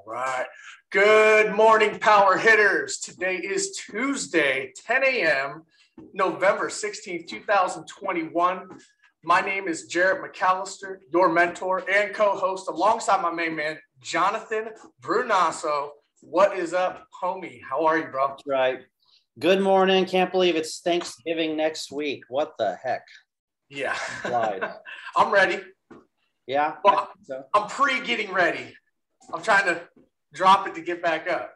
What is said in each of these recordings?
Right. Good morning, Powur Hitters. Today is Tuesday, 10 a.m., November 16th, 2021. My name is Jarrett McAllister, your mentor and co-host, alongside my main man, Jonathan Brunasso. What is up, homie? How are you, bro? That's right. Good morning. Can't believe it's Thanksgiving next week. What the heck? Yeah. I'm ready. Yeah? Well, I'm pre-getting ready. I'm trying to drop it to get back up.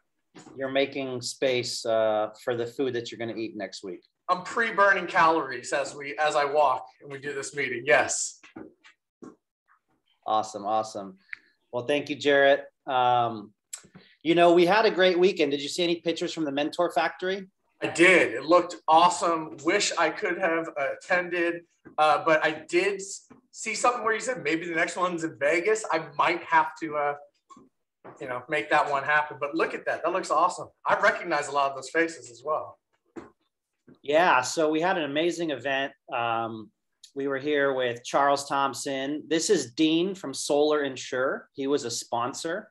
You're making space for the food that you're going to eat next week. I'm pre-burning calories as I walk and we do this meeting. Yes. Awesome. Well, thank you, Jarrett. We had a great weekend. Did you see any pictures from the Mentor Factory? I did. It looked awesome. Wish I could have attended, but I did see something where you said maybe the next one's in Vegas. I might have to, make that one happen. But look at that. That looks awesome. I recognize a lot of those faces as well. Yeah. So we had an amazing event. We were here with Charles Thompson. This is Dean from Solar Insure. He was a sponsor.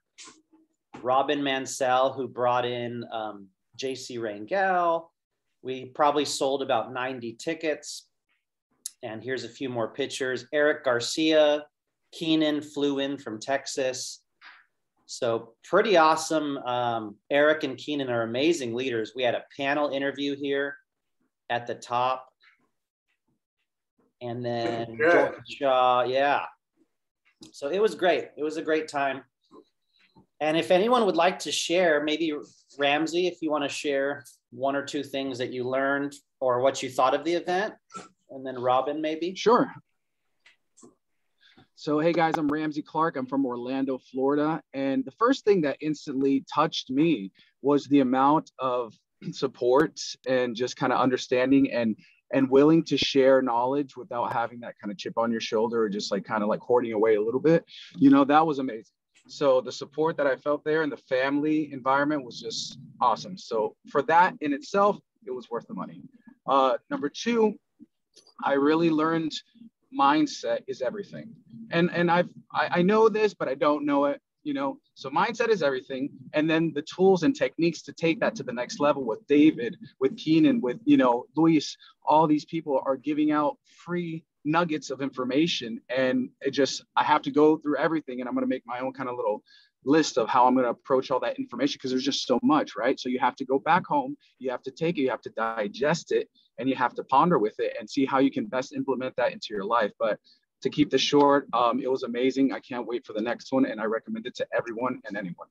Robin Mansell, who brought in JC Rangel. We probably sold about 90 tickets. And here's a few more pictures. Eric Garcia, Keenan flew in from Texas. So pretty awesome. Eric and Keenan are amazing leaders. We had a panel interview here at the top. And then George Shaw, yeah. So it was great. It was a great time. And if anyone would like to share, maybe Ramsey, if you want to share one or two things that you learned or what you thought of the event, and then Robin, maybe. Sure. So, hey guys, I'm Ramsey Clark. I'm from Orlando, Florida. And the first thing that instantly touched me was the amount of support and just kind of understanding and willing to share knowledge without having that kind of chip on your shoulder or just like kind of like hoarding away a little bit. That was amazing. So the support that I felt there and the family environment was just awesome. So for that in itself, it was worth the money. Number two, I really learned mindset is everything. And I know this, but I don't know it, so mindset is everything. And then the tools and techniques to take that to the next level with David, with Keenan, with, Luis, all these people are giving out free nuggets of information. And I have to go through everything, and I'm going to make my own kind of little list of how I'm going to approach all that information, because there's just so much, right? So you have to go back home, you have to take it, you have to digest it, and you have to ponder with it and see how you can best implement that into your life. But to keep this short, it was amazing. I can't wait for the next one, and I recommend it to everyone and anyone.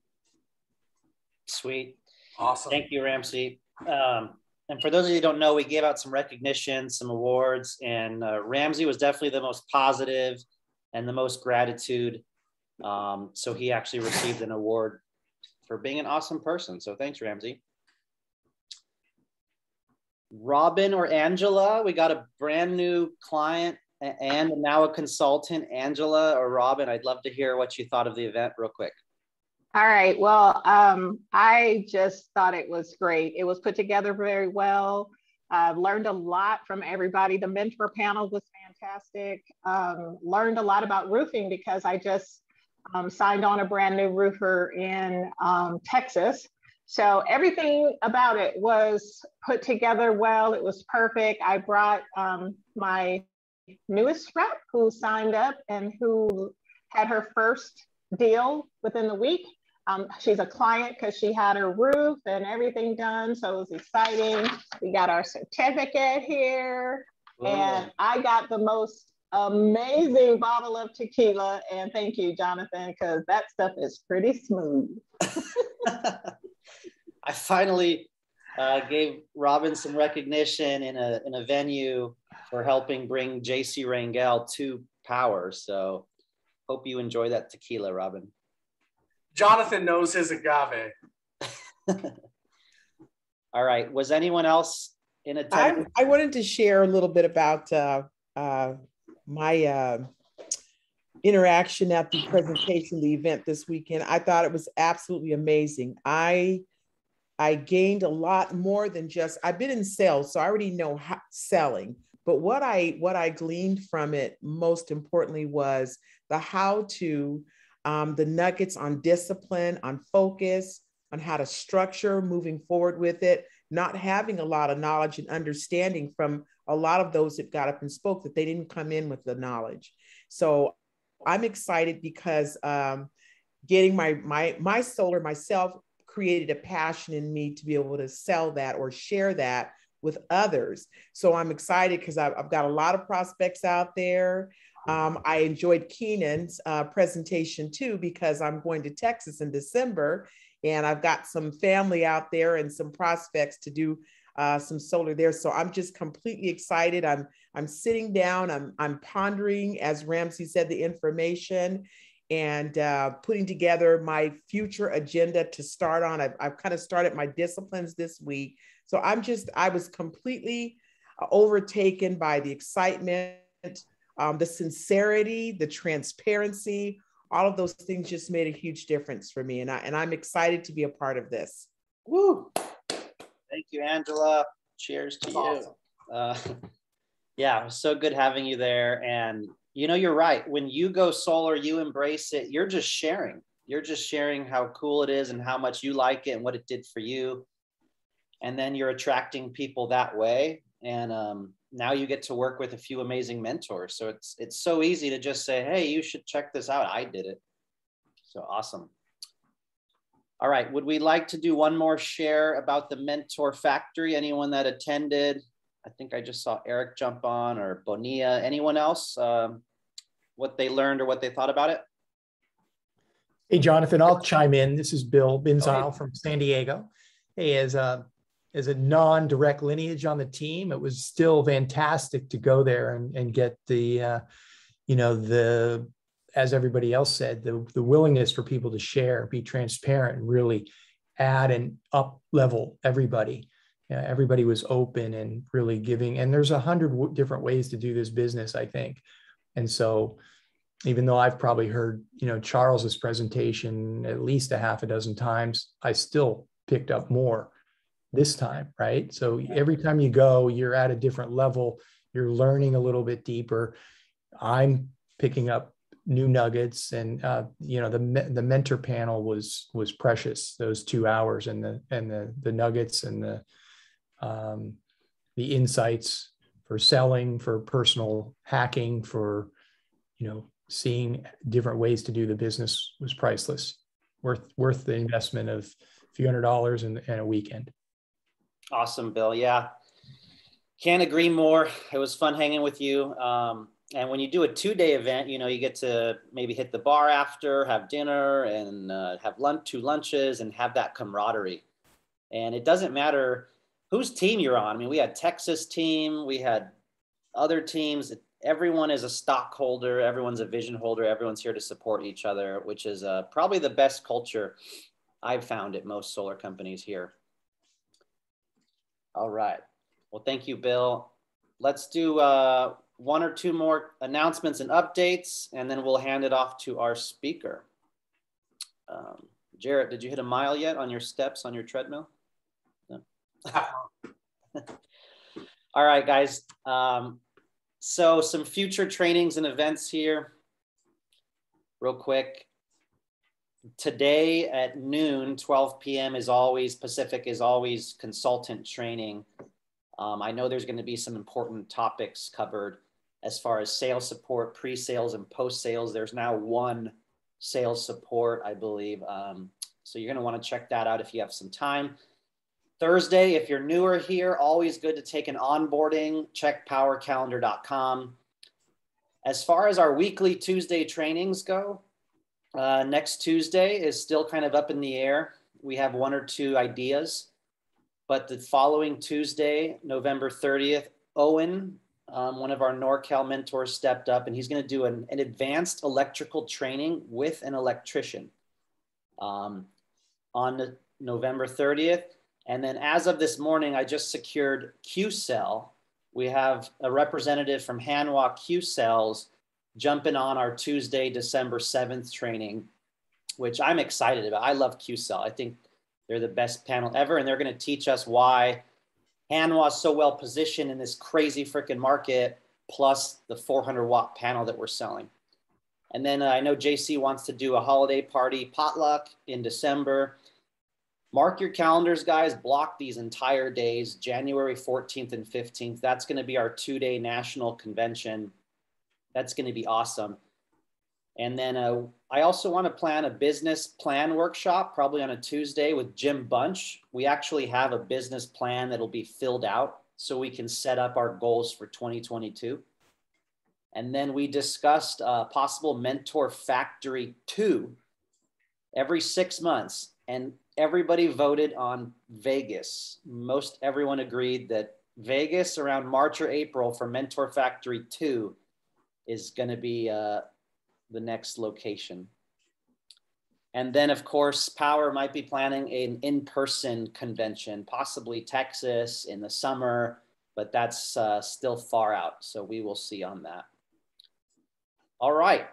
Sweet. Awesome. Thank you, Ramsey. And for those of you who don't know, we gave out some recognition, some awards, and Ramsey was definitely the most positive and the most gratitude. So he actually received an award for being an awesome person. So thanks, Ramsey. Robin or Angela, we got a brand new client and now a consultant. Angela or Robin, I'd love to hear what you thought of the event real quick. All right. Well, I just thought it was great. It was put together very well. Learned a lot from everybody. The mentor panel was fantastic. Learned a lot about roofing because I just signed on a brand new roofer in Texas. So everything about it was put together well. It was perfect. I brought my newest rep who signed up and who had her first deal within the week. She's a client because she had her roof and everything done. So it was exciting. We got our certificate here. And I got the most amazing bottle of tequila. And thank you, Jonathan, because that stuff is pretty smooth. I finally gave Robin some recognition in a venue for helping bring JC Rangel to Powur. So hope you enjoy that tequila, Robin. Jonathan knows his agave. All right. Was anyone else in attendance? I wanted to share a little bit about my interaction at the presentation, the event this weekend. I thought it was absolutely amazing. I gained a lot more than just, I've been in sales, so I already know selling. But what I gleaned from it most importantly was the how to the nuggets on discipline, on focus, on how to structure moving forward with it, not having a lot of knowledge and understanding from a lot of those that got up and spoke, that they didn't come in with the knowledge. So I'm excited because getting my solar myself created a passion in me to be able to sell that or share that with others. So I'm excited because I've got a lot of prospects out there. I enjoyed Keenan's presentation too, because I'm going to Texas in December and I've got some family out there and some prospects to do some solar there. So I'm just completely excited. I'm sitting down, I'm pondering, as Ramsey said, the information and putting together my future agenda to start on. I've kind of started my disciplines this week. So I was completely overtaken by the excitement, the sincerity, the transparency, all of those things just made a huge difference for me. And I'm excited to be a part of this. Woo! Thank you, Angela. Cheers to you. Awesome. Yeah, it was so good having you there. And you know, you're right. When you go solar, you embrace it. You're just sharing. You're just sharing how cool it is and how much you like it and what it did for you. And then you're attracting people that way. And now you get to work with a few amazing mentors. So it's so easy to just say, hey, you should check this out. I did it. So awesome. All right. Would we like to do one more share about the Mentor Factory? Anyone that attended? I think I just saw Eric jump on, or Bonilla. Anyone else? What they learned or what they thought about it? Hey, Jonathan, I'll chime in. This is Bill Binzile from San Diego. Hey, as a non-direct lineage on the team, it was still fantastic to go there and get the, as everybody else said, the willingness for people to share, be transparent, and really add and up level everybody. Everybody was open and really giving, and there's 100 different ways to do this business, I think. And so even though I've probably heard, Charles's presentation at least a half a dozen times, I still picked up more this time, right? So every time you go, you're at a different level, you're learning a little bit deeper. I'm picking up new nuggets, and the mentor panel was precious. Those 2 hours and the nuggets and the insights for selling, for personal hacking, for seeing different ways to do the business was priceless. Worth the investment of a few $100s and a weekend. Awesome, Bill. Yeah, can't agree more. It was fun hanging with you. And when you do a 2-day event, you get to maybe hit the bar after, have dinner, and have two lunches, and have that camaraderie. And it doesn't matter whose team you're on. I mean, we had Texas team, we had other teams. Everyone is a stockholder, everyone's a vision holder, everyone's here to support each other, which is probably the best culture I've found at most solar companies here. All right. Well, thank you, Bill. Let's do 1 or 2 more announcements and updates, and then we'll hand it off to our speaker. Jarrett, did you hit a mile yet on your steps on your treadmill? No. All right, guys. So some future trainings and events here real quick. Today at noon, 12 p.m. is always Pacific, is always consultant training. I know there's going to be some important topics covered as far as sales support, pre-sales, and post-sales. There's now 1 sales support, I believe. So you're going to want to check that out if you have some time. Thursday, if you're newer here, always good to take an onboarding. Check powurcalendar.com. As far as our weekly Tuesday trainings go, next Tuesday is still kind of up in the air. We have 1 or 2 ideas, but the following Tuesday, November 30th, Owen, one of our NorCal mentors, stepped up, and he's going to do an advanced electrical training with an electrician on November 30th. And then as of this morning, I just secured Q-Cell. We have a representative from Hanwha Q-Cells jumping on our Tuesday, December 7th training, which I'm excited about. I love Q-Cell. I think they're the best panel ever, and they're going to teach us why Hanwha is so well positioned in this crazy freaking market, plus the 400-watt panel that we're selling. And then I know JC wants to do a holiday party potluck in December. Mark your calendars, guys. Block these entire days, January 14th and 15th. That's going to be our 2-day national convention. That's going to be awesome. And then I also want to plan a business plan workshop, probably on a Tuesday with Jim Bunch. We actually have a business plan that'll be filled out so we can set up our goals for 2022. And then we discussed possible Mentor Factory 2 every 6 months. And everybody voted on Vegas. Most everyone agreed that Vegas around March or April for Mentor Factory 2 is going to be the next location. And then, of course, Powur might be planning an in-person convention, possibly Texas in the summer, but that's still far out. So we will see on that. All right.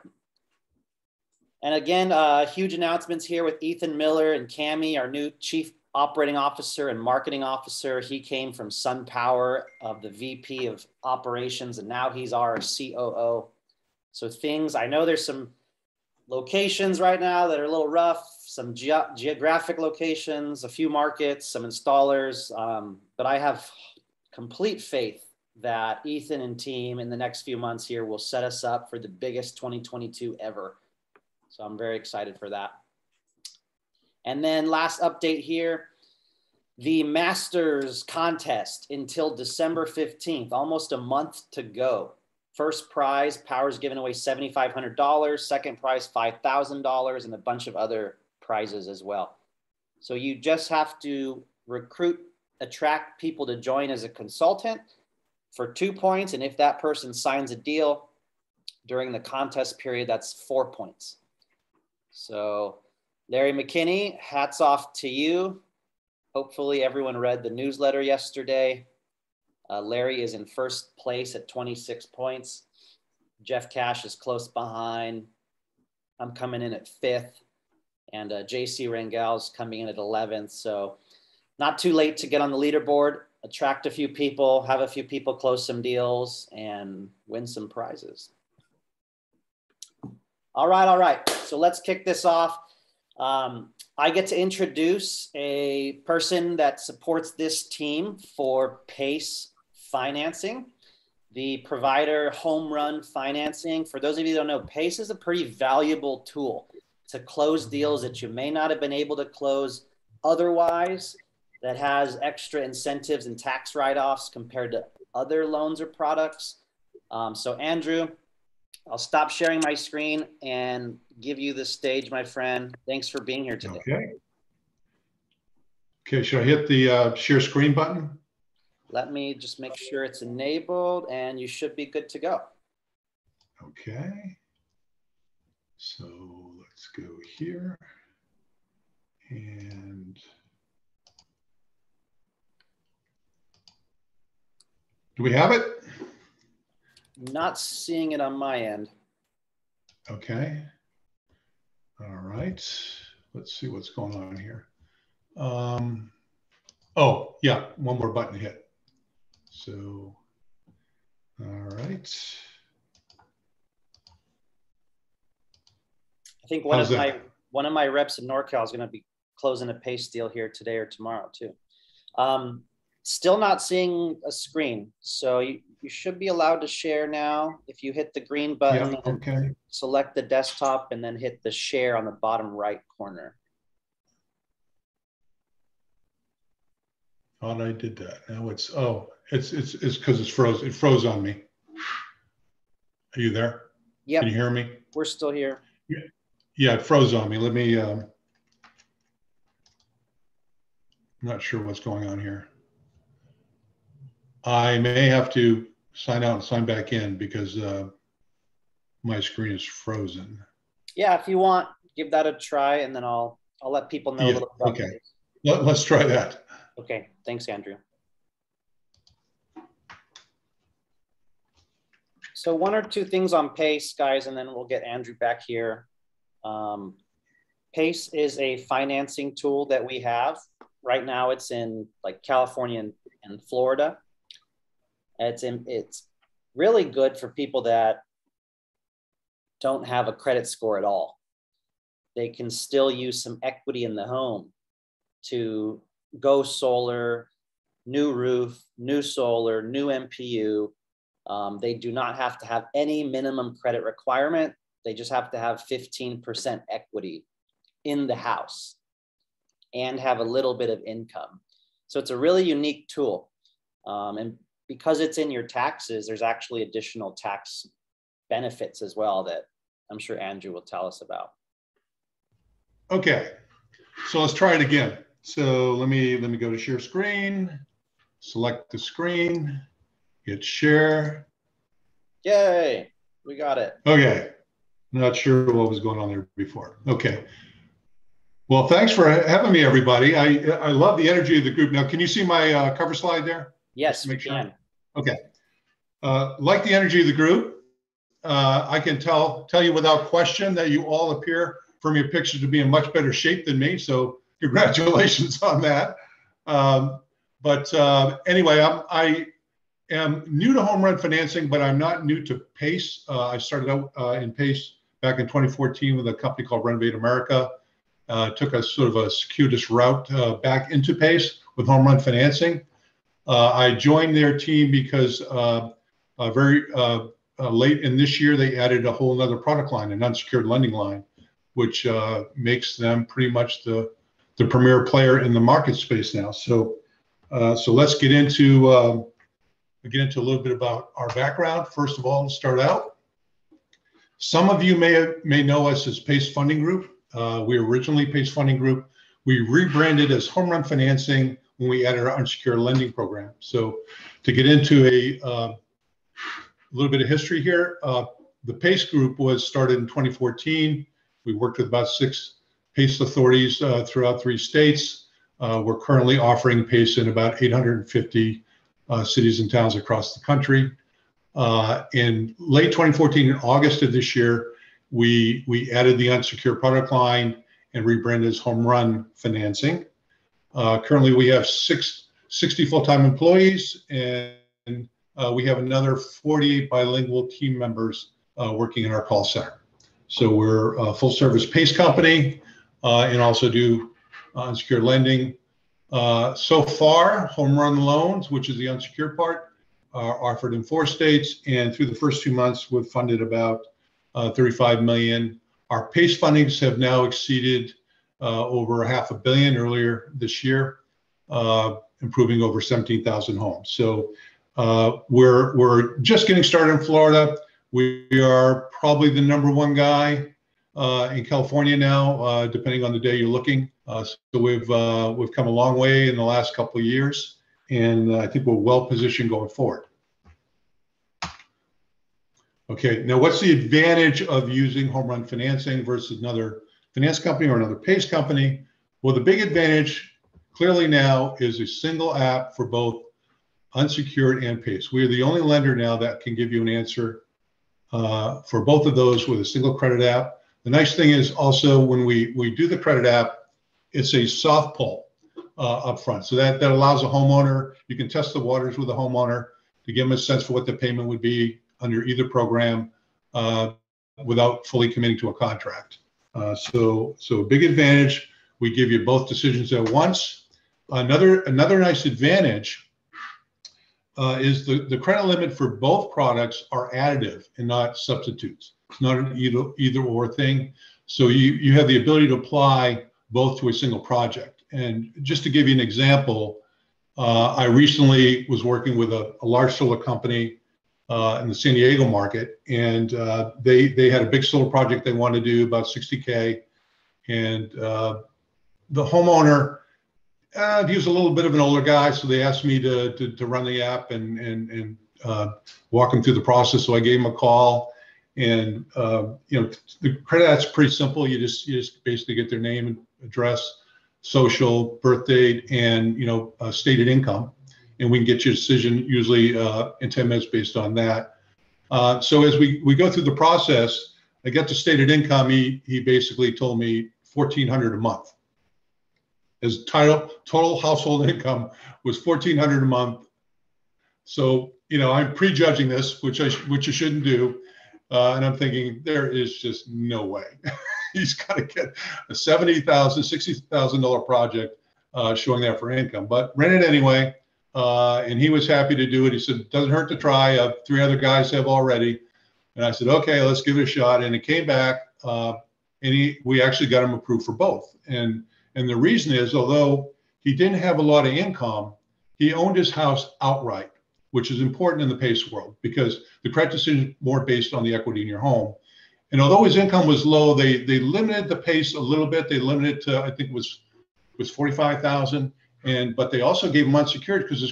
And again, huge announcements here with Ethan Miller and Cami, our new Chief Operating Officer and Marketing Officer. He came from SunPower of the VP of Operations, and now he's our COO. So things, I know there's some locations right now that are a little rough, some geographic locations, a few markets, some installers, but I have complete faith that Ethan and team in the next few months here will set us up for the biggest 2022 ever. So I'm very excited for that. And then last update here, the Masters contest until December 15th, almost a month to go. First prize, Powur's giving away $7,500. Second prize, $5,000, and a bunch of other prizes as well. So you just have to attract people to join as a consultant for 2 points. And if that person signs a deal during the contest period, that's 4 points. So Larry McKinney, hats off to you. Hopefully everyone read the newsletter yesterday. Larry is in first place at 26 points. Jeff Cash is close behind. I'm coming in at 5th. And JC Rangel's coming in at 11th. So not too late to get on the leaderboard, attract a few people, have a few people close some deals, and win some prizes. All right, all right. So let's kick this off. I get to introduce a person that supports this team for PACE financing, the provider home run financing. For those of you who don't know, PACE is a pretty valuable tool to close deals that you may not have been able to close otherwise, that has extra incentives and tax write-offs compared to other loans or products. So Andrew, I'll stop sharing my screen and give you the stage, my friend. Thanks for being here today. Okay. Okay, should I hit the share screen button? Let me just make sure it's enabled and you should be good to go. Okay. So let's go here. And do we have it? Not seeing it on my end. Okay. All right. Let's see what's going on here. Oh, yeah, one more button to hit. So, all right. I think one of my reps in NorCal is going to be closing a PACE deal here today or tomorrow too. Still not seeing a screen. So you should be allowed to share now. If you hit the green button, yeah, okay. Select the desktop and then hit the share on the bottom right corner. Thought I did that. Now it's, oh, it's because it's frozen. It froze on me. Are you there? Yeah. Can you hear me? We're still here. Yeah, it froze on me. Let me, I'm not sure what's going on here. I may have to sign out and sign back in because my screen is frozen. Yeah, if you want, give that a try, and then I'll let people know a little about okay. it. Let's try that. Okay, thanks, Andrew. So one or two things on PACE, guys, and then we'll get Andrew back here. PACE is a financing tool that we have. Right now it's in like California and Florida. It's really good for people that don't have a credit score at all. They can still use some equity in the home to go solar, new roof, new solar, new MPU. They do not have to have any minimum credit requirement. They just have to have 15% equity in the house and have a little bit of income. So it's a really unique tool. And because it's in your taxes, there's actually additional tax benefits as well that I'm sure Andrew will tell us about. Okay, so let's try it again. So let me go to share screen, select the screen, hit share. Yay, we got it. Okay, not sure what was going on there before. Okay. Well, thanks for having me, everybody. I love the energy of the group. Now, can you see my cover slide there? Yes, we can. Okay. Like the energy of the group, I can tell you without question that you all appear from your picture to be in much better shape than me. So congratulations on that. Anyway, I am new to home run financing, but I'm not new to PACE. I started out in PACE back in 2014 with a company called Renovate America. Took a sort of a circuitous route back into PACE with home run financing. I joined their team because very late in this year, they added a whole other product line, an unsecured lending line, which makes them pretty much the premier player in the market space now. So let's get into a little bit about our background. First of all, to start out, some of you may know us as PACE Funding Group. We originally PACE Funding Group. We rebranded as Home Run Financing when we added our unsecured lending program. So to get into a little bit of history here, the PACE group was started in 2014. We worked with about 6 PACE authorities throughout 3 states. We're currently offering PACE in about 850 cities and towns across the country. In late 2014, in August of this year, we added the unsecured product line and rebranded as Home Run Financing. Currently, we have 60 full-time employees, and we have another 48 bilingual team members working in our call center. So we're a full-service PACE company and also do unsecured lending. So far, home run loans, which is the unsecured part, are offered in 4 states, and through the first 2 months, we've funded about $35 million. Our PACE fundings have now exceeded over $500 million earlier this year, improving over 17,000 homes. So we're just getting started in Florida. We are probably the #1 guy in California now, depending on the day you're looking. So we've come a long way in the last couple of years, and I think we're well positioned going forward. Okay, now what's the advantage of using home run financing versus another finance company or another PACE company? Well, the big advantage clearly now is a single app for both unsecured and PACE. We are the only lender now that can give you an answer for both of those with a single credit app. The nice thing is also when we do the credit app, it's a soft pull up front. So that allows a homeowner, you can test the waters with a homeowner to give them a sense for what the payment would be under either program without fully committing to a contract. So a big advantage, we give you both decisions at once. Another nice advantage is the credit limit for both products are additive and not substitutes. It's not an either or thing. So you have the ability to apply both to a single project. And just to give you an example, I recently was working with a large solar company in the San Diego market, and they had a big solar project they wanted to do, about $60K, and the homeowner, he was a little bit of an older guy, so they asked me to run the app and walk him through the process. So I gave him a call, and the credit app's pretty simple. You just basically get their name and address, social, birth date, and stated income, and we can get your decision usually in 10 minutes based on that. So as we go through the process, I get to stated income. He basically told me $1,400 a month. His total household income was $1,400 a month. So I'm prejudging this, which you shouldn't do, And I'm thinking, there is just no way. He's got to get a $70,000, $60,000 project showing that for income, but rented anyway. And he was happy to do it. He said, doesn't hurt to try. 3 other guys have already. And I said, okay, let's give it a shot. And it came back, and we actually got him approved for both. And the reason is, although he didn't have a lot of income, he owned his house outright, which is important in the PACE world because the credit decision is more based on the equity in your home. And although his income was low, they limited the PACE a little bit. They limited to, I think it was $45,000, but they also gave him unsecured because his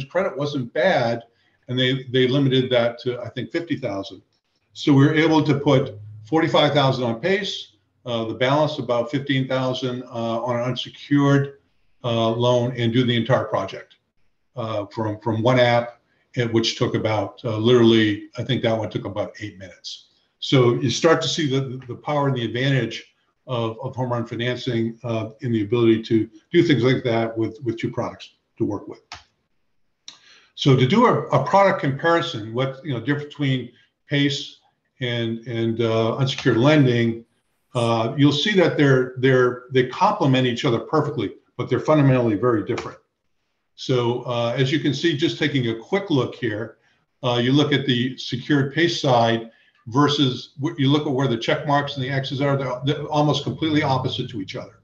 credit wasn't bad, and they limited that to, I think, $50,000. So we were able to put $45,000 on PACE, the balance about $15,000 on an unsecured loan, and do the entire project from one app, which took about literally, I think that one took about 8 minutes. So you start to see the power and the advantage of home run financing in the ability to do things like that with 2 products to work with. So to do a product comparison, what difference between PACE and unsecured lending, you'll see that they complement each other perfectly, but they're fundamentally very different. So as you can see, just taking a quick look here, you look at the secured PACE side versus you look at where the check marks and the X's are, they're almost completely opposite to each other.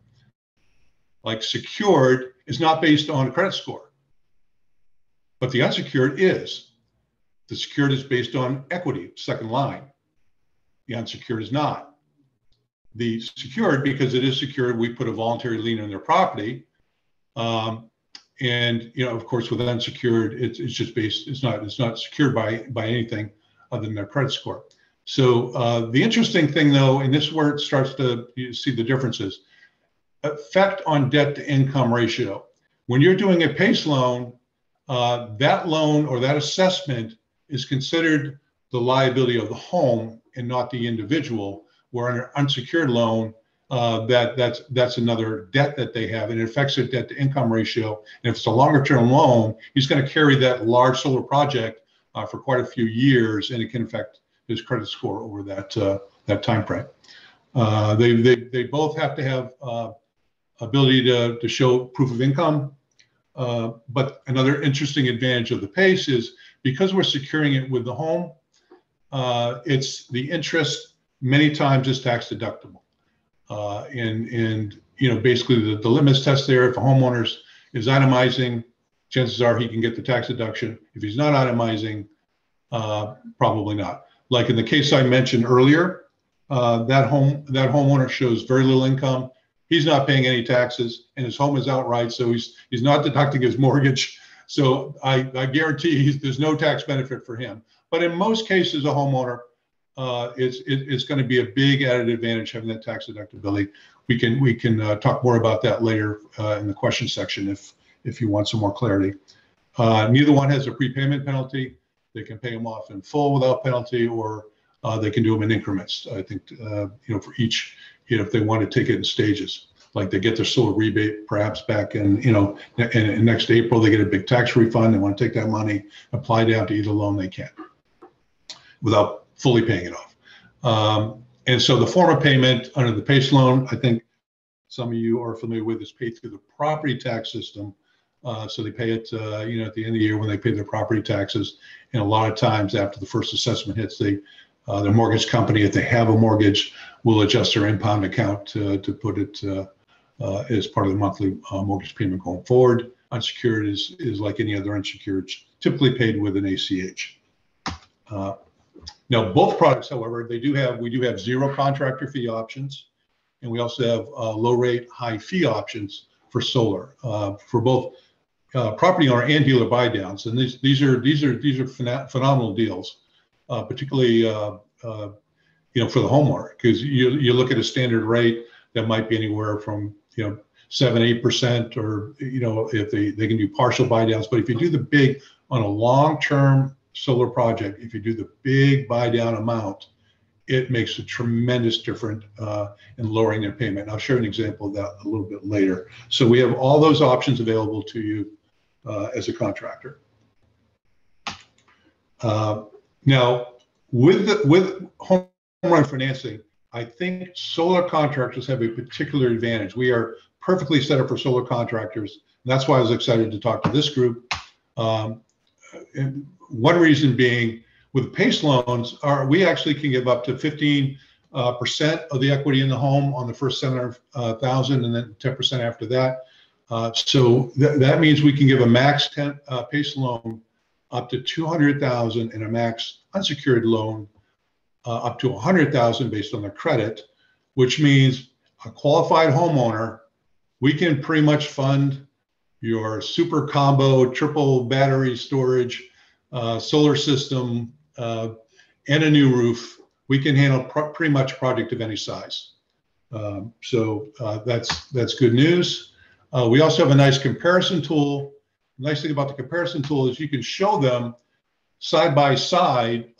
Like secured is not based on credit score, but the unsecured is. The secured is based on equity, second line. The unsecured is not. The secured, because it is secured, we put a voluntary lien on their property. And of course, with unsecured, it's just based. It's not secured by anything other than their credit score. So the interesting thing, though, and this is where it starts to see the differences: effect on debt to income ratio. When you're doing a PACE loan, that loan or that assessment is considered the liability of the home and not the individual. Where on an unsecured loan, that's another debt that they have, and it affects their debt to income ratio. And if it's a longer term loan, he's going to carry that large solar project for quite a few years, and it can affect his credit score over that time frame. They both have to have ability to show proof of income. But another interesting advantage of the PACE is because we're securing it with the home, it's the interest many times is tax deductible. And basically the litmus test there, if a homeowner is itemizing, chances are he can get the tax deduction. If he's not itemizing, probably not. Like in the case I mentioned earlier, that homeowner shows very little income. He's not paying any taxes, and his home is outright, so he's not deducting his mortgage. So I guarantee there's no tax benefit for him. But in most cases, a homeowner, it's going to be a big added advantage having that tax deductibility. We can talk more about that later in the question section if you want some more clarity. Neither one has a prepayment penalty. They can pay them off in full without penalty, or they can do them in increments. I think for each, if they want to take it in stages, like they get their solar rebate perhaps back in in next April, they get a big tax refund. They want to take that money, apply down to either loan they can, without fully paying it off. And so the form of payment under the PACE loan, I think some of you are familiar with, is paid through the property tax system. So they pay it, at the end of the year when they pay their property taxes. And a lot of times after the first assessment hits, their mortgage company, if they have a mortgage, will adjust their impound account to put it as part of the monthly mortgage payment going forward. Unsecured is like any other unsecured, typically paid with an ACH. Now, both products, however, we do have zero contractor fee options, and we also have low rate, high fee options for solar for both property owner and dealer buy downs. And these are phenomenal deals, particularly for the homeowner, because you look at a standard rate that might be anywhere from 7-8%, or if they can do partial buy downs. But if you do the big on a long-term solar project, if you do the big buy down amount, it makes a tremendous difference in lowering their payment. I'll share an example of that a little bit later. So we have all those options available to you as a contractor. Now, with home run financing, I think solar contractors have a particular advantage. We are perfectly set up for solar contractors. And that's why I was excited to talk to this group. And one reason being, with PACE loans, we actually can give up to 15% of the equity in the home on the first 700,000, and then 10% after that. So that means we can give a max PACE loan up to 200,000 and a max unsecured loan up to 100,000 based on their credit, which means a qualified homeowner, we can pretty much fund your super combo, triple battery storage, solar system, and a new roof. We can handle pretty much project of any size. So that's good news. We also have a nice comparison tool. The nice thing about the comparison tool is you can show them side by side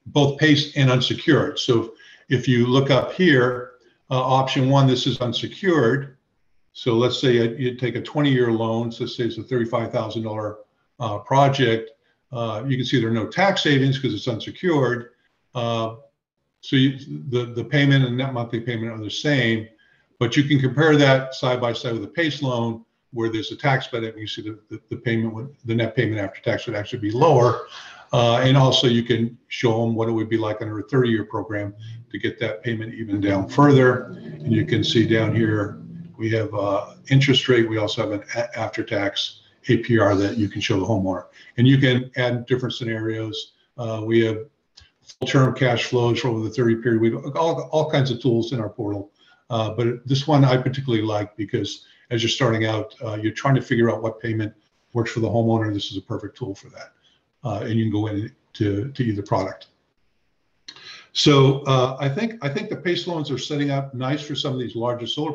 both PACE and unsecured. So if you look up here, option one, this is unsecured. So let's say you take a 20-year loan, so let's say it's a $35,000 project. You can see there are no tax savings because it's unsecured. So the payment and net monthly payment are the same, but you can compare that side by side with a PACE loan where there's a tax benefit. You see the net payment after tax would actually be lower. And also you can show them what it would be like under a 30-year program to get that payment even down further. And you can see down here, we have interest rate. We also have an after-tax APR that you can show the homeowner. And you can add different scenarios. We have full-term cash flows for over the 30 period. We have all kinds of tools in our portal. But this one I particularly like because as you're starting out, you're trying to figure out what payment works for the homeowner. This is a perfect tool for that. And you can go into either product. So I think the PACE loans are setting up nice for some of these larger solar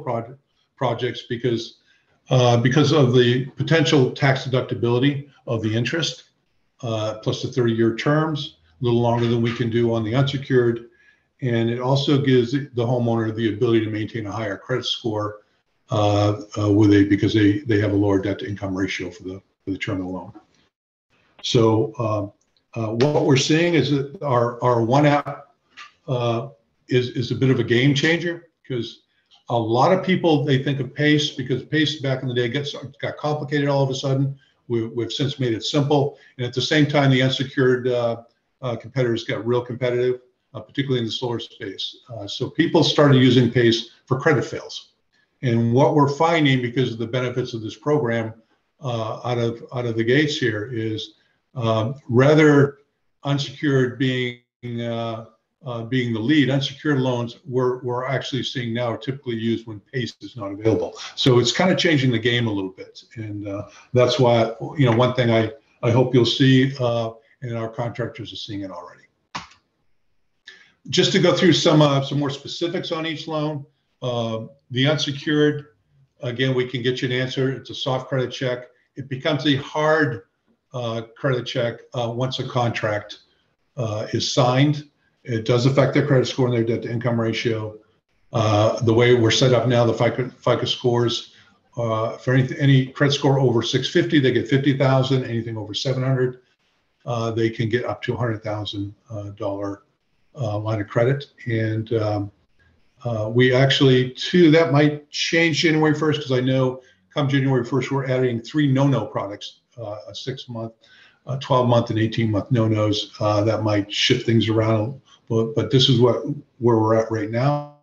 projects because of the potential tax deductibility of the interest, plus the 30-year terms, a little longer than we can do on the unsecured. And it also gives the homeowner the ability to maintain a higher credit score because they have a lower debt to income ratio for the term of the loan. So what we're seeing is that our one app is a bit of a game changer because a lot of people, they think of PACE because PACE back in the day got complicated all of a sudden. We've since made it simple. And at the same time, the unsecured competitors got real competitive, particularly in the solar space. So people started using PACE for credit fails. And what we're finding because of the benefits of this program out of the gates here is rather unsecured being the lead, unsecured loans we're actually seeing now are typically used when PACE is not available. So it's kind of changing the game a little bit, and that's why one thing I hope you'll see, and our contractors are seeing it already. Just to go through some more specifics on each loan, the unsecured, again, we can get you an answer. It's a soft credit check. It becomes a hard credit check once a contract is signed. It does affect their credit score and their debt to income ratio. The way we're set up now, the FICO scores, for any credit score over 650, they get 50,000. Anything over 700, they can get up to $100,000 line of credit. And we actually, too, that might change January 1st because I know come January 1st, we're adding 3 no-no products, a 6-month, 12-month, and 18-month no-nos. That might shift things around, but this is where we're at right now.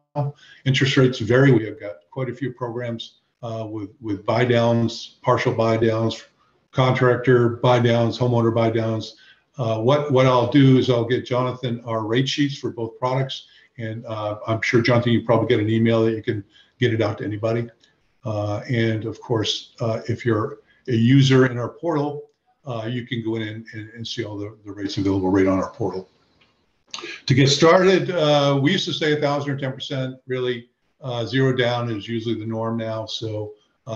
Interest rates vary. We have got quite a few programs with buy downs, partial buy downs, contractor buy downs, homeowner buy downs. What I'll do is I'll get Jonathan our rate sheets for both products, and I'm sure, Jonathan, you probably get an email that you can get it out to anybody. And of course, if you're a user in our portal, you can go in and see all the rates available right on our portal. To get started, we used to say 1,000 or 10%. Really, 0 down is usually the norm now, so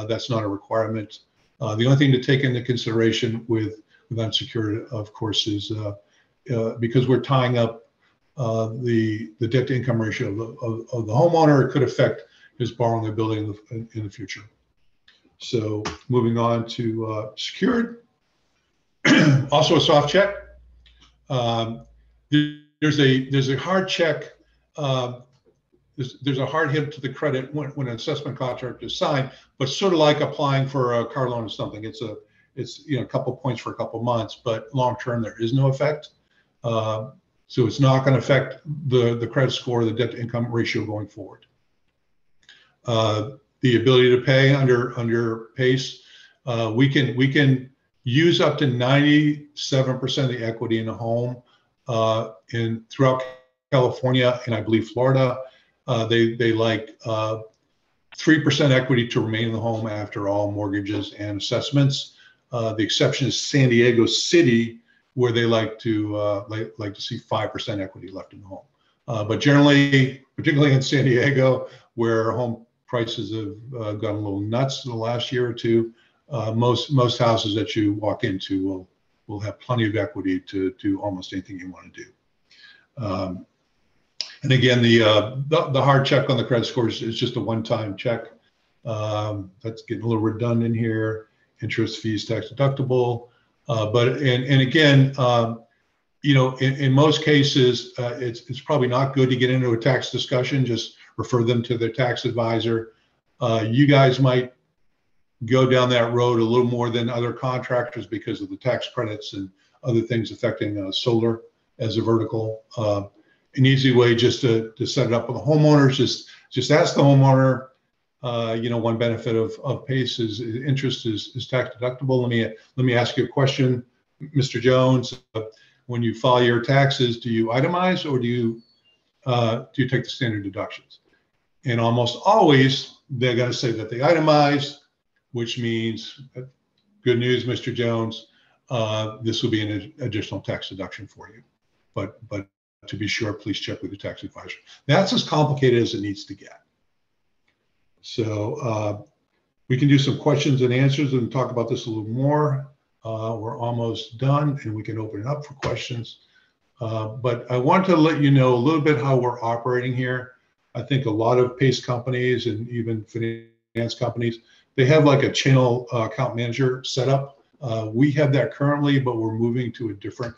that's not a requirement. The only thing to take into consideration with unsecured, of course, is because we're tying up the debt to income ratio of the homeowner, it could affect his borrowing ability in the future. So moving on to secured, also a soft check. there's a hard check. There's a hard hit to the credit when an assessment contract is signed, but sort of like applying for a car loan or something. It's a couple points for a couple months, but long term there is no effect. So it's not going to affect the credit score, the debt to income ratio going forward. The ability to pay under PACE, we can use up to 97% of the equity in a home. Throughout California and I believe Florida, they like 3% equity to remain in the home after all mortgages and assessments. The exception is San Diego City, where they like to see 5% equity left in the home. But generally, particularly in San Diego, where home prices have gone a little nuts in the last year or two, most houses that you walk into will have plenty of equity to do almost anything you want to do. And again, the hard check on the credit scores is just a one-time check. That's getting a little redundant here. Interest, fees, tax deductible. But again, in most cases, it's probably not good to get into a tax discussion. Just refer them to their tax advisor. You guys might go down that road a little more than other contractors because of the tax credits and other things affecting solar as a vertical. An easy way just to set it up with the homeowners is just ask the homeowner. One benefit of PACE is interest is tax deductible. Let me ask you a question, Mr. Jones. When you file your taxes, do you itemize or do you take the standard deductions? And almost always they're going to say that they itemize, which means good news, Mr. Jones. This will be an additional tax deduction for you, but to be sure, please check with your tax advisor. That's as complicated as it needs to get. So we can do some questions and answers and talk about this a little more. We're almost done and we can open it up for questions. But I want to let you know a little bit how we're operating here. I think a lot of PACE companies and even finance companies, they have like a channel account manager set up. We have that currently, but we're moving to a different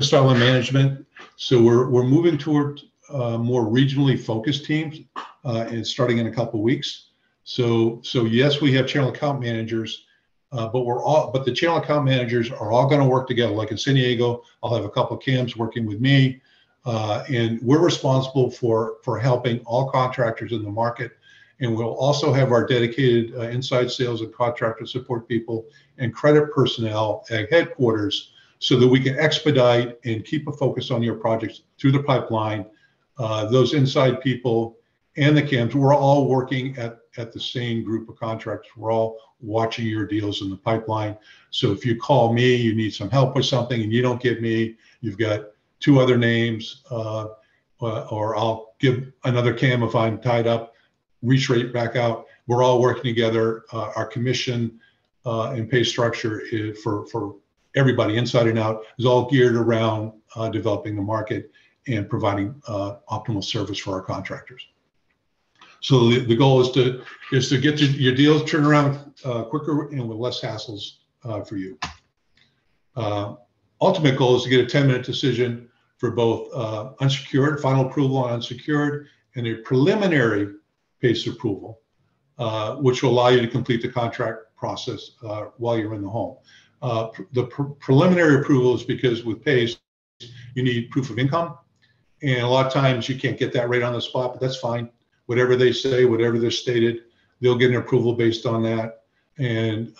style of management. So we're moving toward more regionally focused teams and starting in a couple of weeks. So yes, we have channel account managers, but the channel account managers are all going to work together. Like in San Diego, I'll have a couple of CAMs working with me, and we're responsible for helping all contractors in the market. And we'll also have our dedicated inside sales and contractor support people and credit personnel at headquarters so that we can expedite and keep a focus on your projects through the pipeline. Those inside people and the CAMs, we're all working at the same group of contractors. We're all watching your deals in the pipeline. So if you call me, you need some help with something and you don't get me, you've got two other names, or I'll give another CAM if I'm tied up, reach right back out. We're all working together. Our commission and pay structure is for everybody inside and out is all geared around developing the market and providing optimal service for our contractors. So the goal is to get your deals turned around quicker and with less hassles for you. Ultimate goal is to get a 10-minute decision for both unsecured, final approval on unsecured, and a preliminary PACE approval, which will allow you to complete the contract process while you're in the home. The preliminary approval is because with PACE, you need proof of income. And a lot of times you can't get that right on the spot, but that's fine. Whatever they say, whatever they're stated, they'll get an approval based on that. And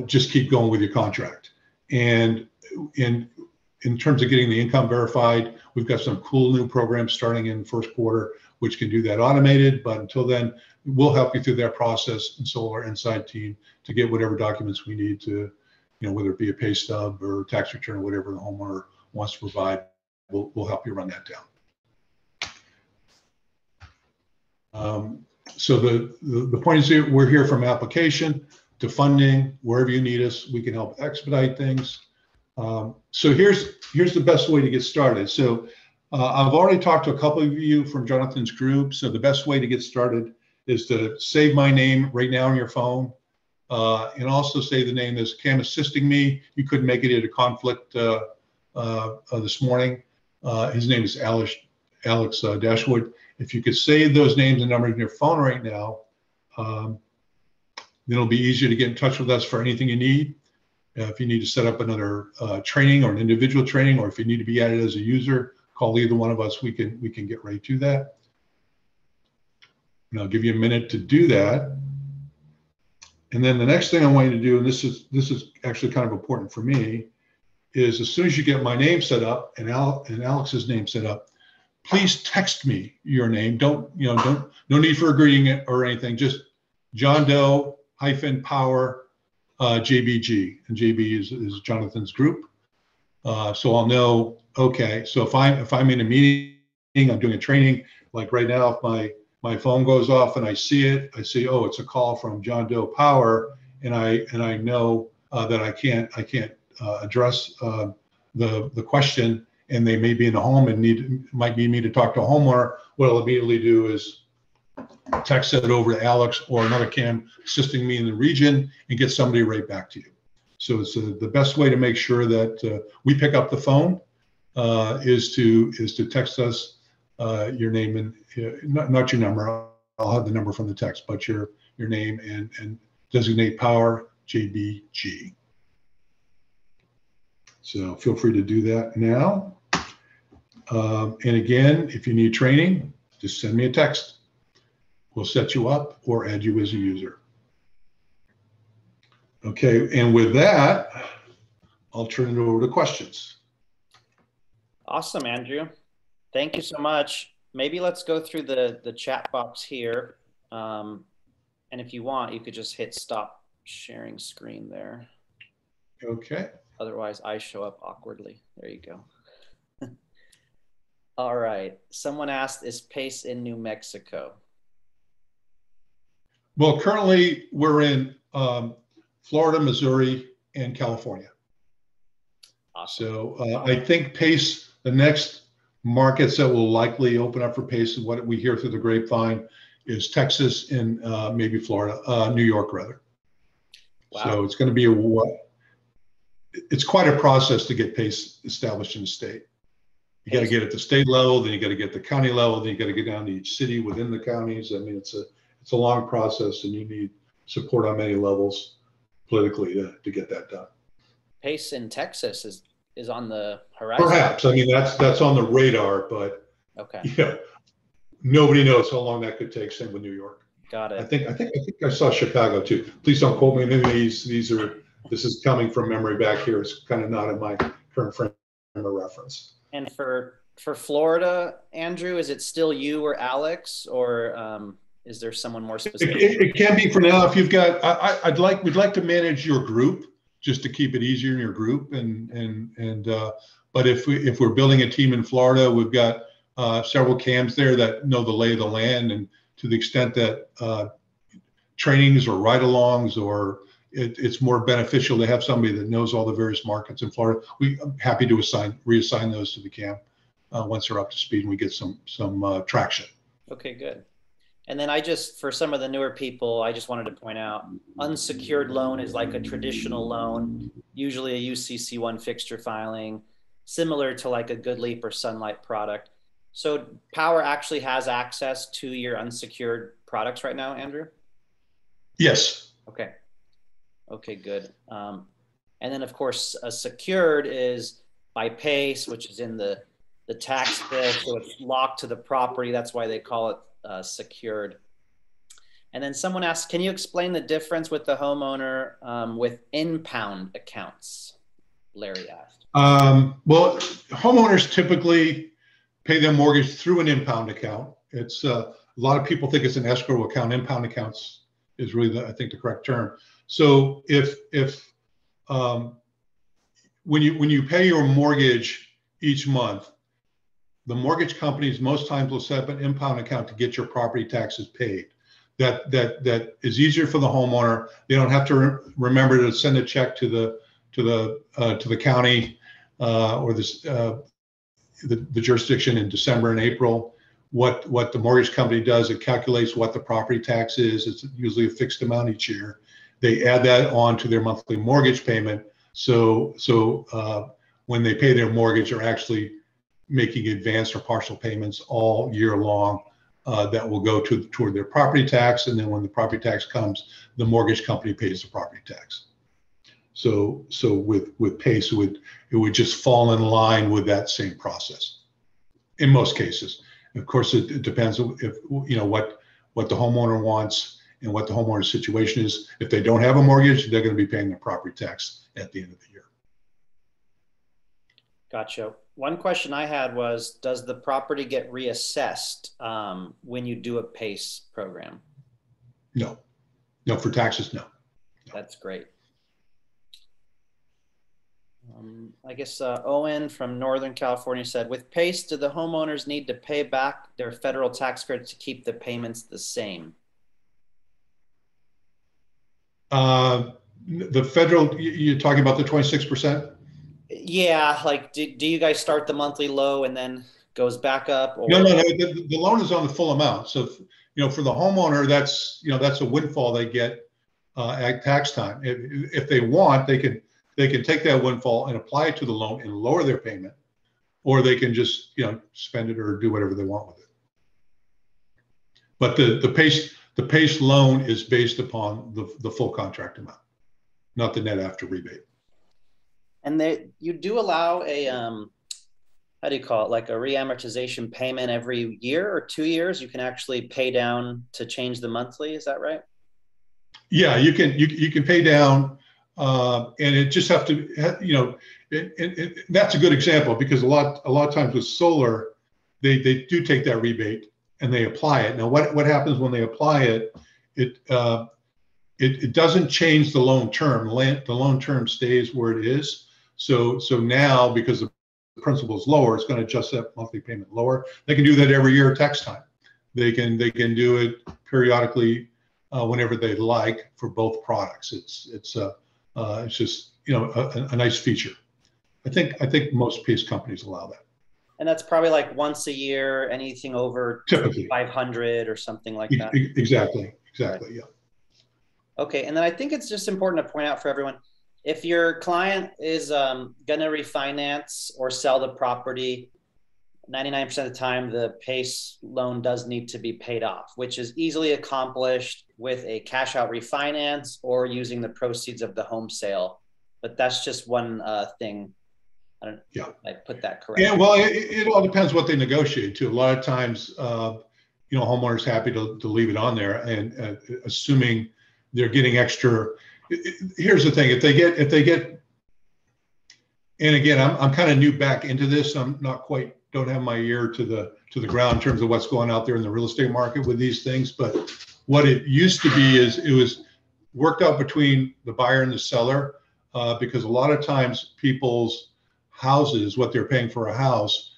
just keep going with your contract. And in terms of getting the income verified, we've got some cool new programs starting in the first quarter, which can do that automated. But until then, we'll help you through that process in Solar Inside Team to get whatever documents we need to, whether it be a pay stub or tax return or whatever the homeowner wants to provide, we'll help you run that down. So the point is that we're here from application to funding. Wherever you need us, we can help expedite things. So here's the best way to get started. So I've already talked to a couple of you from Jonathan's group. So the best way to get started is to save my name right now on your phone. and also say the name is Cam assisting me. You couldn't make it at a conflict this morning. His name is Alex Dashwood. If you could save those names and numbers in your phone right now, then it'll be easier to get in touch with us for anything you need. If you need to set up another training or an individual training, or if you need to be added as a user, call either one of us. We can get right to that. And I'll give you a minute to do that. And then the next thing I want you to do, and this is actually kind of important for me, is as soon as you get my name set up and Alex's name set up, please text me your name. No need for a greeting or anything. Just John Doe -Powur JBG, and JB is Jonathan's group. So I'll know. Okay. So if I'm in a meeting, I'm doing a training, like right now, if my phone goes off and I see it, I see, oh, it's a call from John Doe Powur, and I know that I can't address the question, and they may be in the home and might need me to talk to a homeowner. What I'll immediately do is text it over to Alex or another Cam assisting me in the region and get somebody right back to you. So it's the best way to make sure that we pick up the phone is to text us your name and not your number. I'll have the number from the text, but your name and designate Powur JBG. So feel free to do that now. And again, if you need training, just send me a text. We'll set you up or add you as a user. Okay, and with that, I'll turn it over to questions. Awesome, Andrew. Thank you so much. Maybe let's go through the chat box here. And if you want, you could just hit stop sharing screen there. Okay. Otherwise, I show up awkwardly. There you go. All right. Someone asked, is PACE in New Mexico? Well, currently we're in Florida, Missouri, and California. Awesome. So I think PACE, the next markets that will likely open up for PACE, and what we hear through the grapevine, is Texas and maybe Florida, New York rather. Wow. So it's going to be it's quite a process to get PACE established in the state. You got to get at the state level, then you got to get the county level, then you got to get down to each city within the counties. I mean, it's a long process, and you need support on many levels politically to get that done. PACE in Texas is on the horizon. Perhaps. I mean, that's on the radar, but okay. Yeah, nobody knows how long that could take. Same with New York. Got it. I think I saw Chicago too. Please don't quote me on these. This is coming from memory back here. It's kind of not in my current frame of reference. And for Florida, Andrew, is it still you or Alex, or is there someone more specific? It can be for now. If you've got, we'd like to manage your group just to keep it easier in your group. But if we're building a team in Florida, we've got several CAMs there that know the lay of the land, and to the extent that trainings or ride-alongs or it's more beneficial to have somebody that knows all the various markets in Florida, I'm happy to reassign those to the CAM once they're up to speed and we get some traction. Okay, good. And then for some of the newer people, I just wanted to point out, unsecured loan is like a traditional loan, usually a UCC1 fixture filing, similar to like a Good Leap or Sunlight product. So Powur actually has access to your unsecured products right now, Andrew? Yes. Okay. Okay, good. And then of course, a secured is by PACE, which is in the tax bill, so it's locked to the property. That's why they call it secured. And then someone asked, can you explain the difference with the homeowner with impound accounts? Larry asked. Well, homeowners typically pay their mortgage through an impound account. It's a lot of people think it's an escrow account. Impound accounts is really, I think, the correct term. So when you pay your mortgage each month, the mortgage companies most times will set up an impound account to get your property taxes paid. That is easier for the homeowner. They don't have to remember to send a check to the county or the jurisdiction in December and April. What the mortgage company does, it calculates what the property tax is. It's usually a fixed amount each year. they add that on to their monthly mortgage payment. So when they pay their mortgage, they're actually making advanced or partial payments all year long that will go toward their property tax. And then when the property tax comes, the mortgage company pays the property tax. So with PACE, it would just fall in line with that same process in most cases. Of course, it depends if what the homeowner wants and what the homeowner's situation is. If they don't have a mortgage, they're going to be paying the property tax at the end of the year. Gotcha. One question I had was, does the property get reassessed when you do a PACE program? No, for taxes, no. That's great. I guess Owen from Northern California said, with PACE, do the homeowners need to pay back their federal tax credits to keep the payments the same? The federal, you're talking about the 26%? Yeah, like do you guys start the monthly low and then goes back up? Or? No. The loan is on the full amount. So, for the homeowner, that's a windfall they get at tax time. If they want, they can take that windfall and apply it to the loan and lower their payment, or they can just spend it or do whatever they want with it. But the PACE loan is based upon the full contract amount, not the net after rebate. And you do allow a how do you call it, like a reamortization payment every year or 2 years? You can actually pay down to change the monthly. Is that right? Yeah, you can pay down. And it just have to, that's a good example, because a lot of times with solar, they do take that rebate and they apply it. Now, what happens when they apply it? It doesn't change the loan term. The loan term stays where it is. So now, because the principal is lower, it's going to adjust that monthly payment lower. They can do that every year at tax time. They can do it periodically whenever they like for both products. It's just a nice feature. I think most PACE companies allow that. And that's probably like once a year, anything over typically 500 or something like that. Exactly. Right. Yeah. Okay, and then I think it's just important to point out for everyone, if your client is going to refinance or sell the property, 99% of the time, the PACE loan does need to be paid off, which is easily accomplished with a cash out refinance or using the proceeds of the home sale. But that's just one thing. I don't know if I put that correct. Yeah, well, it all depends what they negotiate too. A lot of times, homeowners happy to leave it on there, and assuming they're getting extra. Here's the thing: if they get, and again, I'm kind of new back into this. I'm not quite. Don't have my ear to the ground in terms of what's going out there in the real estate market with these things. But what it used to be is it was worked out between the buyer and the seller, because a lot of times people's houses, what they're paying for a house,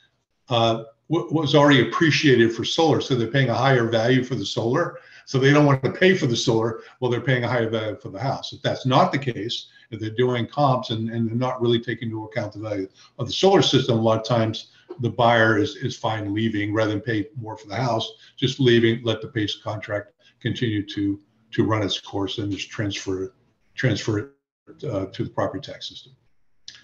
was already appreciated for solar. So they're paying a higher value for the solar. So they don't want to pay for the solar. Well, they're paying a higher value for the house. If that's not the case, if they're doing comps and they're not really taking into account the value of the solar system, a lot of times the buyer is fine leaving rather than pay more for the house, just leaving, let the PACE contract continue to run its course and just transfer it to the property tax system.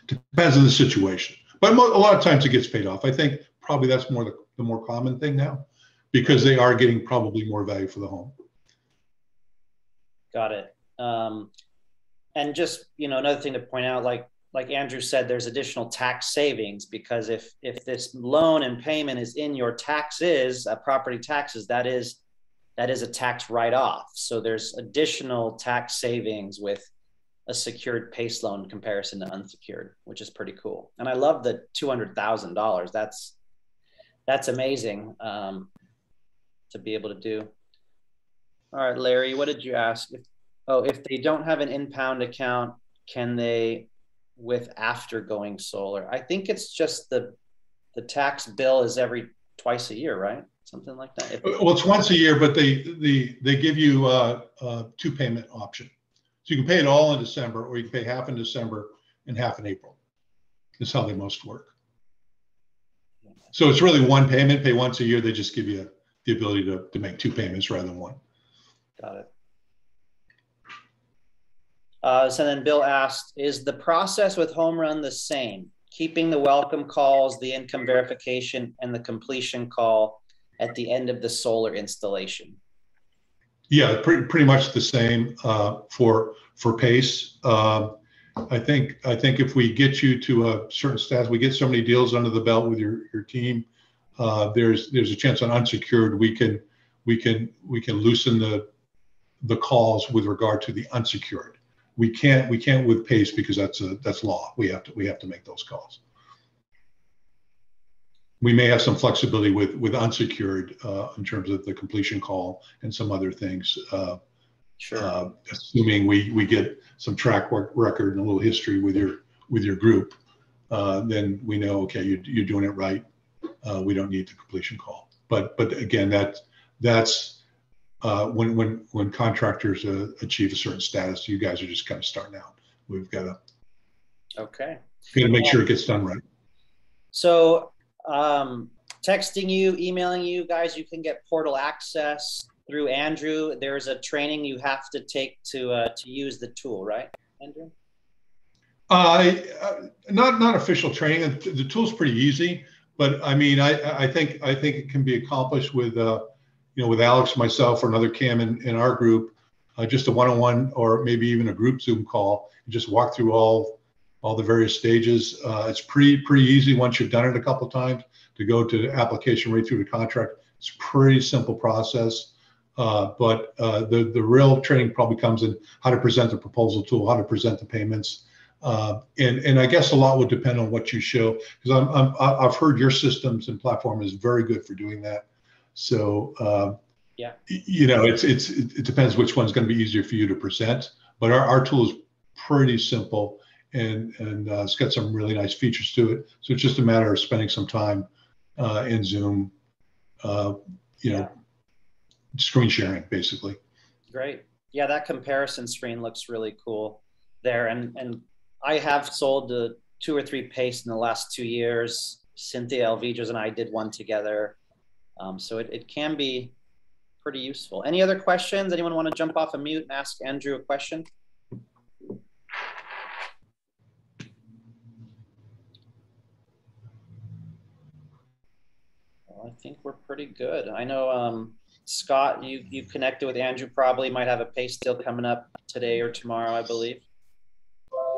Depends on the situation, but a lot of times it gets paid off. I think probably that's the more common thing now, because they are getting probably more value for the home. Got it. And just, another thing to point out, like Andrew said, there's additional tax savings, because if this loan and payment is in your taxes, property taxes, that is a tax write-off. So there's additional tax savings with a secured PACE loan comparison to unsecured, which is pretty cool. And I love the $200,000. That's amazing to be able to do. All right, Larry, what did you ask? If they don't have an in-pound account, can they, with after going solar? I think it's just the tax bill is twice a year, right? Something like that. Well, it's once a year, but they give you a 2-payment option. So you can pay it all in December, or you can pay half in December and half in April. That's how they most work. So it's really one payment, pay once a year. They just give you the ability to make 2 payments rather than one. Got it. So then Bill asked, is the process with home run the same? Keeping the welcome calls, the income verification, and the completion call at the end of the solar installation? Yeah, pretty much the same for PACE. I think if we get you to a certain status, we get so many deals under the belt with your team, there's a chance on unsecured we can loosen the calls with regard to the unsecured. We can't with PACE because that's law. We have to make those calls. We may have some flexibility with unsecured in terms of the completion call and some other things. Sure. Assuming we get some track record and a little history with your group, then we know, okay, you're doing it right. We don't need the completion call. But again, that's when contractors achieve a certain status. You guys are just kind of starting out. We've got to make sure it gets done right. So texting you, emailing you guys, you can get portal access through Andrew. There's a training you have to take to use the tool, right, Andrew? Not official training. The tool's pretty easy, but I mean, I think it can be accomplished with with Alex, myself, or another Cam in our group, just a one-on-one or maybe even a group Zoom call, and just walk through all the various stages. It's pretty easy once you've done it a couple of times to go to the application right through the contract. It's a pretty simple process. But the real training probably comes in how to present the proposal tool, how to present the payments. And I guess a lot would depend on what you show, because I've heard your systems and platform is very good for doing that. So, yeah, it depends which one's going to be easier for you to present, but our tool is pretty simple and it's got some really nice features to it. So it's just a matter of spending some time in Zoom, screen sharing, basically. Great. Yeah, that comparison screen looks really cool there. And I have sold 2 or 3 PACE in the last 2 years. Cynthia Alvidres and I did one together. So it can be pretty useful. Any other questions? Anyone want to jump off a mute and ask Andrew a question? Well, I think we're pretty good. I know Scott, you connected with Andrew, probably might have a PACE deal coming up today or tomorrow, I believe.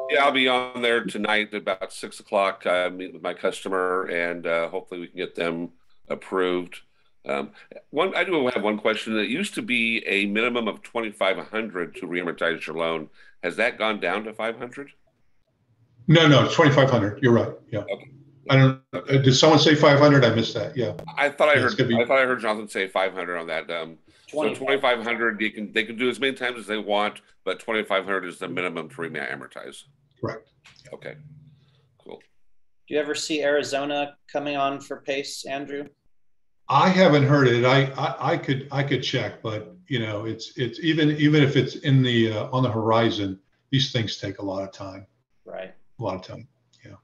Yeah, I'll be on there tonight at about 6 o'clock. Meet with my customer, and hopefully we can get them approved. I do have one question. It used to be a minimum of $2,500 to reamortize your loan. Has that gone down to $500? No, it's $2,500. You're right. Yeah. Okay. I don't. Did someone say 500? I missed that. Yeah. I thought I heard Jonathan say 500 on that. So 2,500. They can do as many times as they want, but 2,500 is the minimum to reamortize. Correct. Yeah. Okay. Cool. Do you ever see Arizona coming on for PACE, Andrew? I haven't heard it. I could check, but it's even if it's in the on the horizon, these things take a lot of time. Right. A lot of time. Yeah.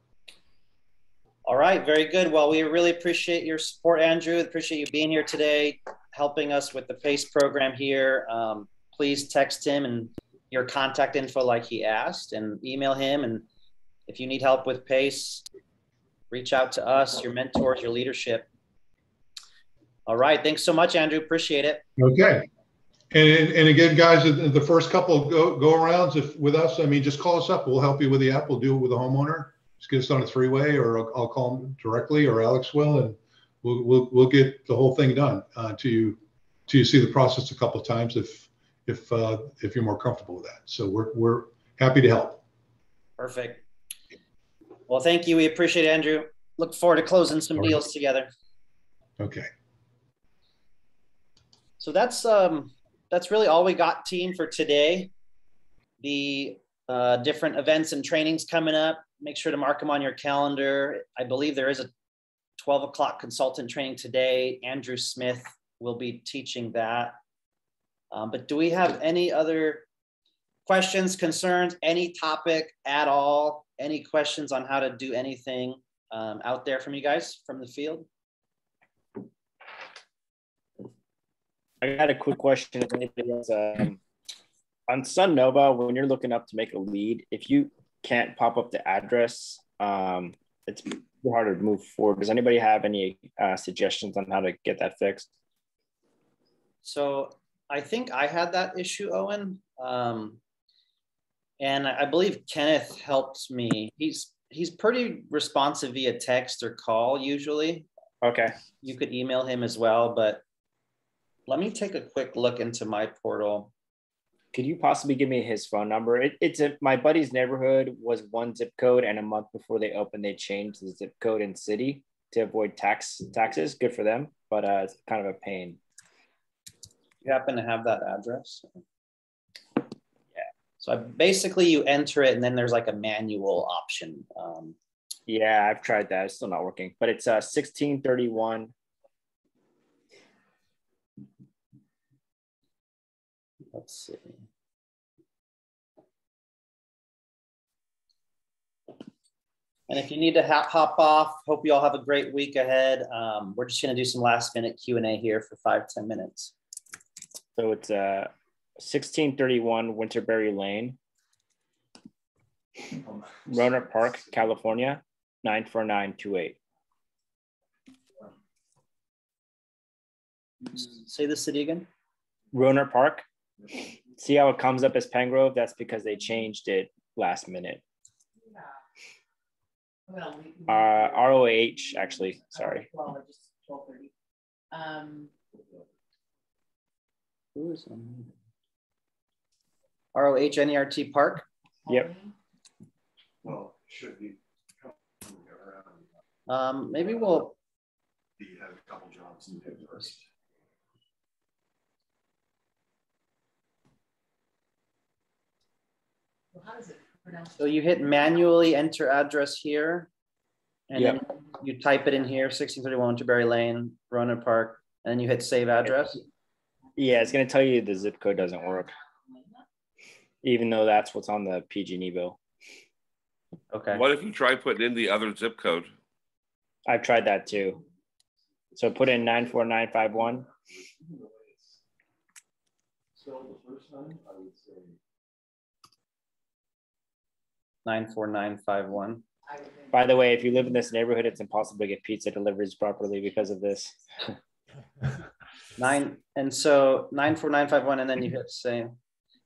All right. Very good. Well, we really appreciate your support, Andrew. Appreciate you being here today, helping us with the PACE program here. Please text him and your contact info like he asked, and email him. And if you need help with PACE, reach out to us, your mentors, your leadership. All right. Thanks so much, Andrew. Appreciate it. Okay. And again, guys, the first couple go arounds with us, I mean, just call us up. We'll help you with the app. We'll do it with the homeowner. Just get us on a 3-way, or I'll call them directly, or Alex will, and we'll get the whole thing done till you see the process a couple of times if you're more comfortable with that. So we're happy to help. Perfect. Well, thank you. We appreciate it, Andrew. Look forward to closing some deals together. Okay. So that's really all we got, team, for today. The different events and trainings coming up, make sure to mark them on your calendar. I believe there is a 12 o'clock consultant training today. Andrew Smith will be teaching that. But do we have any other questions, concerns, any topic at all? Any questions on how to do anything out there from you guys from the field? I got a quick question if anybody else On SunNova, when you're looking up to make a lead, if you can't pop up the address, it's harder to move forward. Does anybody have any suggestions on how to get that fixed? So I think I had that issue, Owen. And I believe Kenneth helped me. He's pretty responsive via text or call usually. Okay. You could email him as well, but let me take a quick look into my portal. Could you possibly give me his phone number? My buddy's neighborhood was one zip code, and a month before they opened, they changed the zip code and city to avoid taxes. Good for them, but it's kind of a pain. You happen to have that address? Yeah. So basically you enter it and then there's like a manual option. Yeah, I've tried that. It's still not working, but it's 1631. Let's see. And if you need to hop off, hope you all have a great week ahead. We're just going to do some last minute Q&A here for 5-10 minutes. So it's 1631 Winterberry Lane, Roanoke Park, California, 94928. Say the city again. Roanoke Park. See how it comes up as Pengrove? That's because they changed it last minute. ROH, actually, sorry. Who is on? ROH NERT Park? Yep. Well, should be. Maybe we'll. You have a couple jobs to do first. How does it pronounce? So you hit manually enter address here, and then you type it in here, 1631 Winterberry Lane, Roanoke Park, and then you hit save address. Yeah, it's going to tell you the zip code doesn't work, even though that's what's on the PG&E bill. Okay. What if you try putting in the other zip code? I've tried that too. So put in 94951. So the first time I would say 94951. By the way, if you live in this neighborhood, it's impossible to get pizza deliveries properly because of this. And so 94951, and then you hit save.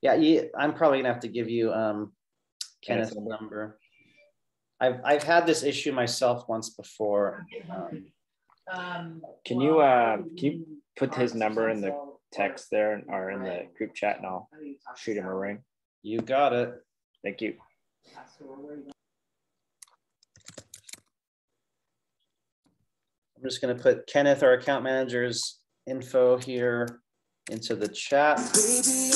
Yeah, I'm probably gonna have to give you Kenneth's number. I've had this issue myself once before. Can you put his number in the text there or in the group chat, and I'll shoot him a ring? You got it. Thank you. I'm just going to put Kenneth, our account manager's info here into the chat. Baby,